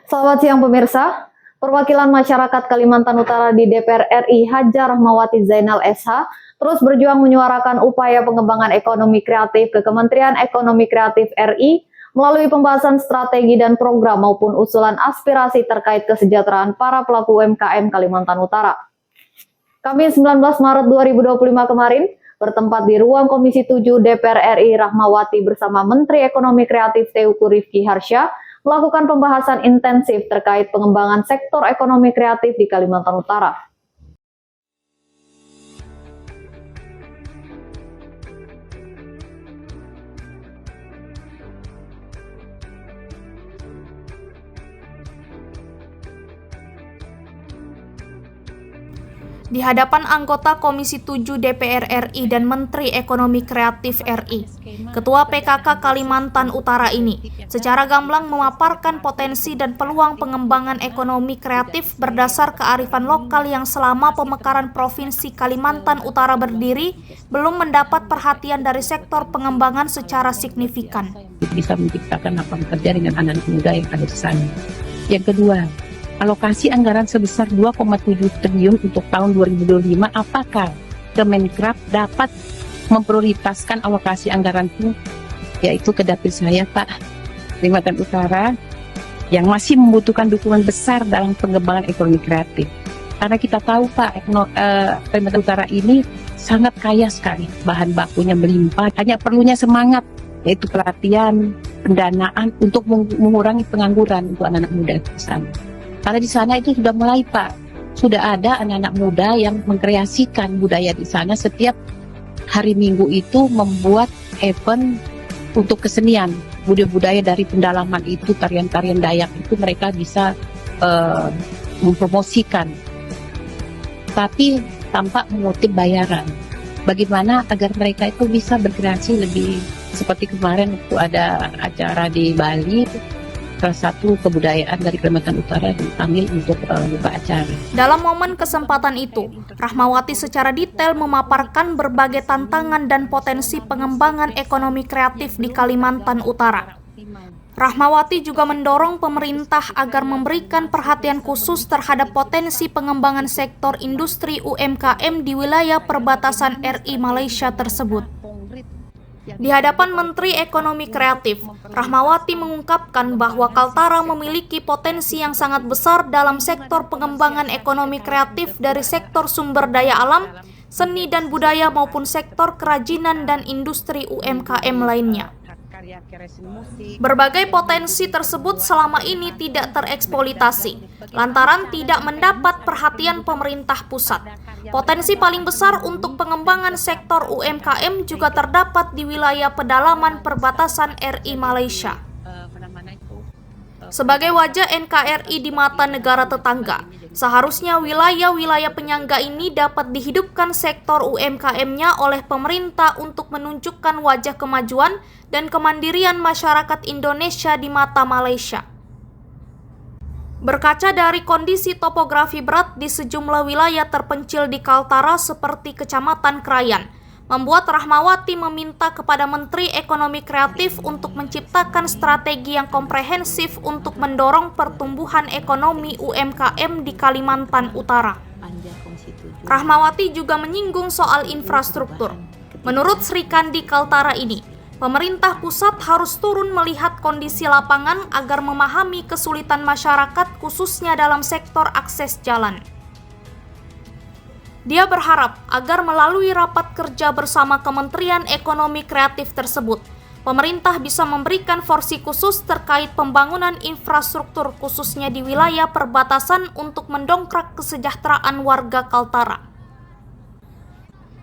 Selamat siang pemirsa. Perwakilan masyarakat Kalimantan Utara di DPR RI Hajar Rahmawati Zainal SH terus berjuang menyuarakan upaya pengembangan ekonomi kreatif ke Kementerian Ekonomi Kreatif RI melalui pembahasan strategi dan program maupun usulan aspirasi terkait kesejahteraan para pelaku UMKM Kalimantan Utara. Kamis 19 Maret 2025 kemarin, bertempat di ruang Komisi 7 DPR RI Rahmawati bersama Menteri Ekonomi Kreatif Teuku Rifki Harsha melakukan pembahasan intensif terkait pengembangan sektor ekonomi kreatif di Kalimantan Utara. Di hadapan anggota Komisi 7 DPR RI dan Menteri Ekonomi Kreatif RI, Ketua PKK Kalimantan Utara ini secara gamblang memaparkan potensi dan peluang pengembangan ekonomi kreatif berdasar kearifan lokal yang selama pemekaran Provinsi Kalimantan Utara berdiri belum mendapat perhatian dari sektor pengembangan secara signifikan. Bisa menciptakan lapangan kerja dengan anak muda yang ada di sana. Yang kedua, alokasi anggaran sebesar 2,7 triliun untuk tahun 2025, apakah Kemenkraf dapat memprioritaskan alokasi anggaran itu, yaitu ke dapil saya, Pak, Kalimantan Utara, yang masih membutuhkan dukungan besar dalam pengembangan ekonomi kreatif. Karena kita tahu, Pak, Kalimantan Utara ini sangat kaya sekali, bahan bakunya melimpah, hanya perlunya semangat, yaitu pelatihan, pendanaan untuk mengurangi pengangguran untuk anak-anak muda di sana. Karena di sana itu sudah mulai, Pak, sudah ada anak-anak muda yang mengkreasikan budaya di sana. Setiap hari Minggu itu membuat event untuk kesenian, budaya-budaya dari pendalaman itu, tarian-tarian Dayak itu mereka bisa mempromosikan, tapi tanpa mengutip bayaran. Bagaimana agar mereka itu bisa berkreasi lebih seperti kemarin waktu ada acara di Bali, salah satu kebudayaan dari Kalimantan Utara diambil untuk buka acara. Dalam momen kesempatan itu, Rahmawati secara detail memaparkan berbagai tantangan dan potensi pengembangan ekonomi kreatif di Kalimantan Utara. Rahmawati juga mendorong pemerintah agar memberikan perhatian khusus terhadap potensi pengembangan sektor industri UMKM di wilayah perbatasan RI Malaysia tersebut. Di hadapan Menteri Ekonomi Kreatif, Rahmawati mengungkapkan bahwa Kaltara memiliki potensi yang sangat besar dalam sektor pengembangan ekonomi kreatif dari sektor sumber daya alam, seni dan budaya maupun sektor kerajinan dan industri UMKM lainnya. Berbagai potensi tersebut selama ini tidak tereksploitasi, lantaran tidak mendapat perhatian pemerintah pusat. Potensi paling besar untuk pengembangan sektor UMKM juga terdapat di wilayah pedalaman perbatasan RI Malaysia. Sebagai wajah NKRI di mata negara tetangga, seharusnya wilayah-wilayah penyangga ini dapat dihidupkan sektor UMKM-nya oleh pemerintah untuk menunjukkan wajah kemajuan dan kemandirian masyarakat Indonesia di mata Malaysia. Berkaca dari kondisi topografi berat di sejumlah wilayah terpencil di Kaltara seperti Kecamatan Krayan, membuat Rahmawati meminta kepada Menteri Ekonomi Kreatif untuk menciptakan strategi yang komprehensif untuk mendorong pertumbuhan ekonomi UMKM di Kalimantan Utara. Rahmawati juga menyinggung soal infrastruktur. Menurut Sri Kandi Kaltara ini, pemerintah pusat harus turun melihat kondisi lapangan agar memahami kesulitan masyarakat khususnya dalam sektor akses jalan. Dia berharap agar melalui rapat kerja bersama Kementerian Ekonomi Kreatif tersebut, pemerintah bisa memberikan porsi khusus terkait pembangunan infrastruktur khususnya di wilayah perbatasan untuk mendongkrak kesejahteraan warga Kaltara.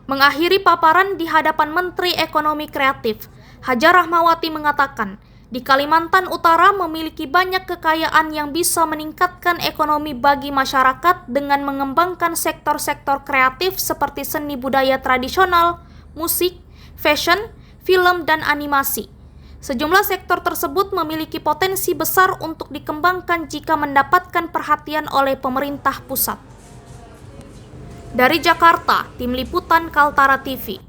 Mengakhiri paparan di hadapan Menteri Ekonomi Kreatif, Hajar Rahmawati mengatakan, di Kalimantan Utara memiliki banyak kekayaan yang bisa meningkatkan ekonomi bagi masyarakat dengan mengembangkan sektor-sektor kreatif seperti seni budaya tradisional, musik, fashion, film, dan animasi. Sejumlah sektor tersebut memiliki potensi besar untuk dikembangkan jika mendapatkan perhatian oleh pemerintah pusat. Dari Jakarta, Tim Liputan Kaltara TV.